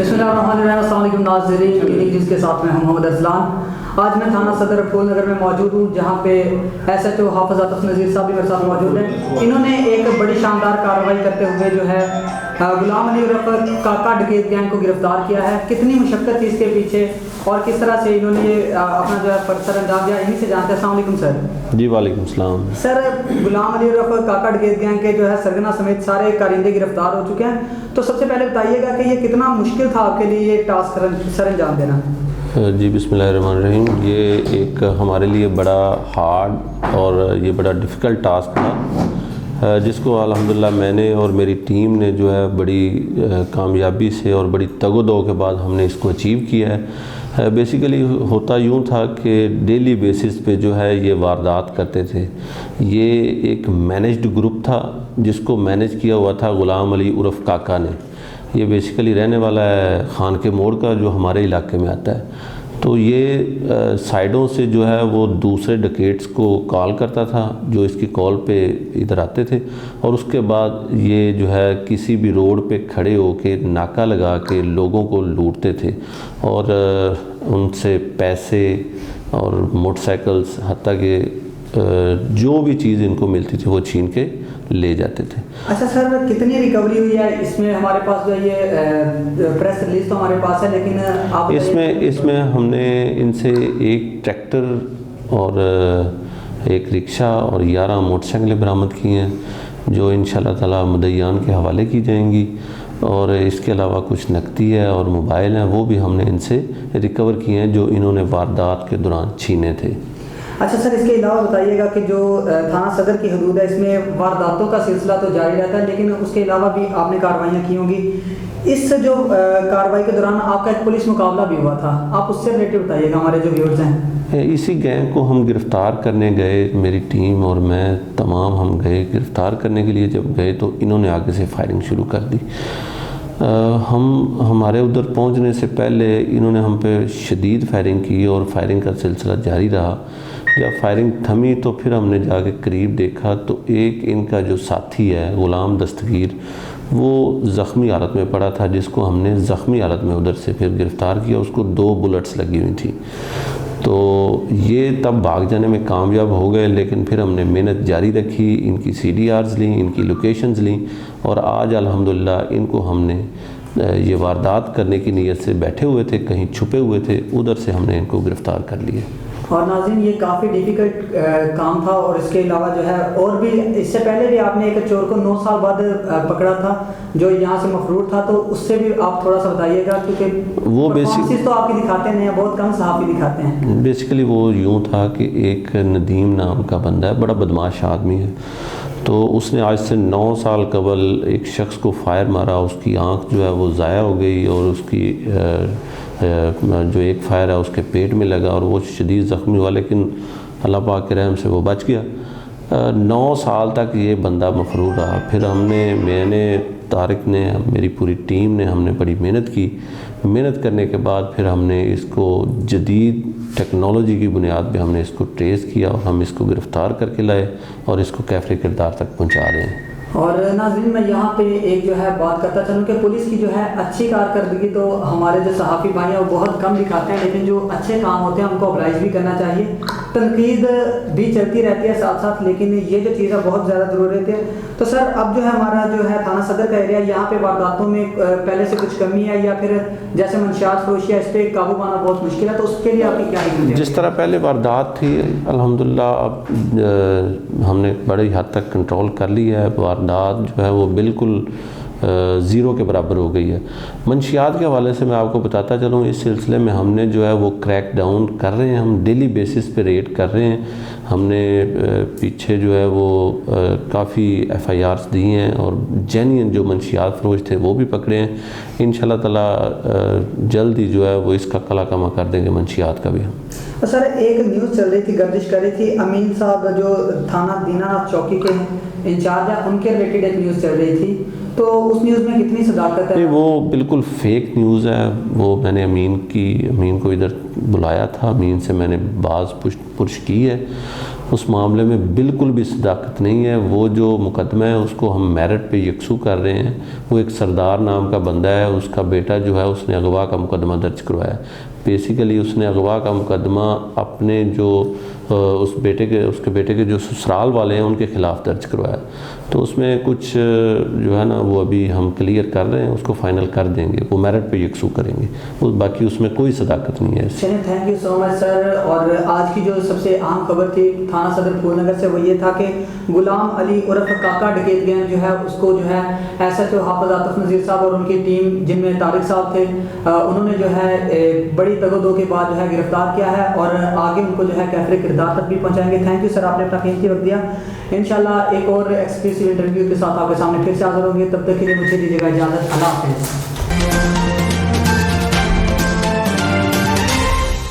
بسم اللہ الرحمن الرحیم. السلام علیکم ناظرین, جس کے ساتھ میں ہوں محمد ارسلان. آج میں تھانہ صدر پھول نگر میں موجود ہوں, جہاں پہ ایس ایچ او حافظ عاطف نذیر صاحب بھی میرے ساتھ موجود ہیں. انہوں نے ایک بڑی شاندار کارروائی کرتے ہوئے جو ہے غلام علی عرف کاکا ڈکیت گینگ کو گرفتار کیا ہے. کتنی مشقت تھی اس کے پیچھے اور کس طرح سے انہوں نے یہ اپنا جو ہے سر انجام دیا, انہیں سے جانتے ہیں. السلام علیکم سر. جی وعلیکم السلام. سر, غلام علی عرف کاکا ڈکیت گینگ کے جو ہے سرگنا سمیت سارے کارندے گرفتار ہو چکے ہیں. تو سب سے پہلے بتائیے گا کہ یہ کتنا مشکل تھا آپ کے لیے یہ ٹاسک سر انجام دینا؟ جی بسم اللہ الرحمن الرحیم. یہ ایک ہمارے لیے بڑا ہارڈ اور یہ بڑا ڈیفیکلٹ ٹاسک تھا, جس کو الحمدللہ میں نے اور میری ٹیم نے جو ہے بڑی کامیابی سے اور بڑی تگ و دو کے بعد ہم نے اس کو اچیو کیا ہے. بیسیکلی ہوتا یوں تھا کہ ڈیلی بیسس پہ جو ہے یہ واردات کرتے تھے. یہ ایک مینجڈ گروپ تھا جس کو مینج کیا ہوا تھا غلام علی عرف کاکا نے. یہ بیسیکلی رہنے والا ہے خان کے موڑ کا, جو ہمارے علاقے میں آتا ہے. تو یہ سائڈوں سے جو ہے وہ دوسرے ڈکیٹس کو کال کرتا تھا, جو اس کی کال پہ ادھر آتے تھے, اور اس کے بعد یہ جو ہے کسی بھی روڈ پہ کھڑے ہو کے ناکہ لگا کے لوگوں کو لوٹتے تھے اور ان سے پیسے اور موٹر سائیکلس حتیٰ کہ جو بھی چیز ان کو ملتی تھی وہ چھین کے لے جاتے تھے. اچھا سر, کتنی ریکوری ہوئی ہے اس میں؟ ہمارے پاس جو یہ پریس ریلیز تو ہمارے پاس ہے, لیکن آپ اس میں ہم نے ان سے ایک ٹریکٹر اور ایک رکشہ اور 11 موٹر سائیکلیں برآمد کی ہیں, جو انشاءاللہ تعالی مدعیان کے حوالے کی جائیں گی. اور اس کے علاوہ کچھ نقدی ہے اور موبائل ہیں, وہ بھی ہم نے ان سے ریکور کیے ہیں جو انہوں نے واردات کے دوران چھینے تھے. اچھا سر, اس کے علاوہ بتائیے گا کہ جو تھانہ صدر کی حدود ہے اس میں وارداتوں کا سلسلہ تو جاری رہتا ہے, لیکن اس کے علاوہ بھی آپ نے کارروائیاں کی ہوں گی. اس جو کارروائی کے دوران آپ کا ایک پولیس مقابلہ بھی ہوا تھا, آپ اس سے ریلیٹڈ بتائیے گا ہمارے جو ویورز ہیں. اسی گینگ کو ہم گرفتار کرنے گئے, میری ٹیم اور میں تمام ہم گئے گرفتار کرنے کے لیے. جب گئے تو انہوں نے آگے سے فائرنگ شروع کر دی. ہمارے ادھر پہنچنے سے پہلے انہوں نے ہم پہ شدید فائرنگ کی اور فائرنگ کا سلسلہ جاری رہا. جب فائرنگ تھمی تو پھر ہم نے جا کے قریب دیکھا تو ایک ان کا جو ساتھی ہے غلام دستگیر, وہ زخمی حالت میں پڑا تھا, جس کو ہم نے زخمی حالت میں ادھر سے پھر گرفتار کیا. اس کو 2 بلٹس لگی ہوئی تھیں. تو یہ تب بھاگ جانے میں کامیاب ہو گئے, لیکن پھر ہم نے محنت جاری رکھی, ان کی CDRs لیں, ان کی لوکیشنز لیں, اور آج الحمدللہ ان کو ہم نے یہ واردات کرنے کی نیت سے بیٹھے ہوئے تھے, کہیں چھپے ہوئے تھے, ادھر سے ہم نے ان کو گرفتار کر لیے. اور ناظرین, یہ کافی ڈیفیکلٹ کام تھا, اور اس کے علاوہ جو ہے اور بھی اس سے پہلے بھی آپ نے ایک چور کو 9 سال بعد پکڑا تھا جو یہاں سے مفرور تھا, تو اس سے بھی آپ تھوڑا سا بتائیے گا, کیونکہ وہ پرفارمنس تو آپ کی دکھاتے نہیں ہیں, بہت کم صحافی دکھاتے ہیں. بیسیکلی وہ یوں تھا کہ ایک ندیم نام کا بندہ ہے, بڑا بدماش آدمی ہے. تو اس نے آج سے 9 سال قبل ایک شخص کو فائر مارا, اس کی آنکھ جو ہے وہ ضائع ہو گئی, اور اس کی جو ایک فائر ہے اس کے پیٹ میں لگا اور وہ شدید زخمی ہوا, لیکن اللہ پاک کے رحم سے وہ بچ گیا. 9 سال تک یہ بندہ مفرور رہا. پھر میں نے طارق نے, میری پوری ٹیم نے, ہم نے بڑی محنت کی. محنت کرنے کے بعد پھر ہم نے اس کو جدید ٹیکنالوجی کی بنیاد پہ ہم نے اس کو ٹریس کیا, اور ہم اس کو گرفتار کر کے لائے اور اس کو کیفر کردار تک پہنچا رہے ہیں. اور ناظرین, میں یہاں پہ ایک جو ہے بات کرتا چلوں کہ پولیس کی جو ہے اچھی کارکردگی تو ہمارے جو صحافی بھائی ہیں وہ بہت کم دکھاتے ہیں, لیکن جو اچھے کام ہوتے ہیں ان کو ابلائز بھی کرنا چاہیے. تنقید بھی چلتی رہتی ہے ساتھ ساتھ, لیکن یہ جو چیز ہے بہت زیادہ ضرورت ہے. تو سر, اب جو ہے ہمارا جو ہے تھانہ صدر کا ایریا, یہاں پہ وارداتوں میں پہلے سے کچھ کمی ہے, یا پھر جیسے منشیات فروشی ہے اس پہ قابو پانا بہت مشکل ہے, تو اس کے لیے آپ کی کیا حکمت ہے؟ جس طرح پہلے واردات تھی الحمدللہ اب ہم نے بڑی حد تک کنٹرول کر لی ہے. واردات جو ہے وہ بالکل 0 کے برابر ہو گئی ہے. منشیات کے حوالے سے میں آپ کو بتاتا چلوں, اس سلسلے میں ہم نے جو ہے وہ کریک ڈاؤن کر رہے ہیں, ہم ڈیلی بیسس پہ ریڈ کر رہے ہیں. ہم نے پیچھے جو ہے وہ کافی FIRs دی ہیں, اور جینین جو منشیات فروش تھے وہ بھی پکڑے ہیں. انشاءاللہ تعالی جلد ہی جو ہے وہ اس کا کلا کما کر دیں گے منشیات کا بھی. ہم سر, ایک نیوز چل رہی تھی, گردش کر رہی تھی, امین صاحب جو تھانہ دینا چوکی کے انچارج ہیں, ان کے ریلیٹڈ ایک نیوز چل رہی تھی, تو اس نیوز میں کتنی صداقت ہے؟ وہ بالکل فیک نیوز ہے. وہ میں نے امین کو ادھر بلایا تھا, امین سے میں نے بعض پرش کی ہے. اس معاملے میں بالکل بھی صداقت نہیں ہے. وہ جو مقدمہ ہے اس کو ہم میرٹ پہ یکسو کر رہے ہیں. وہ ایک سردار نام کا بندہ ہے, اس کا بیٹا جو ہے اس نے اغوا کا مقدمہ درج کروایا. بیسیکلی اس نے اغوا کا مقدمہ اپنے جو اس کے بیٹے کے جو سسرال والے ہیں ان کے خلاف درج کروایا. تو اس میں کچھ جو ہے نا وہ ابھی ہم کلیئر کر رہے ہیں, اس کو فائنل کر دیں گے, وہ میرٹ پہ یکسو کریں گے. باقی اس میں کوئی صداقت نہیں ہے. چلیے تھینک یو سو مچ سر. اور آج کی جو سب سے اہم خبر تھی تھانہ صدر پھول نگر سے وہ یہ تھا کہ غلام علی عرف کاکا ڈکیت گینگ جو ہے اس کو جو ہے ایس ایچ او حافظ عاطف نذیر صاحب اور ان کی ٹیم جن میں طارق صاحب تھے انہوں نے جو ہے بڑی تگ و دو کے بعد جو ہے گرفتار کیا ہے اور آگے ان کو جو ہے کیفر کردار تک بھی پہنچائیں گے. تھینک یو سر, آپ نے اپنا قیمتی وقت دیا. انشاءاللہ ایک اور ایکسکلوسیو انٹرویو کے ساتھ آپ کے سامنے پھر سے حاضر ہوں گے. تب تک کے لیے مجھے دیجیے گا اجازت. اللہ حافظ.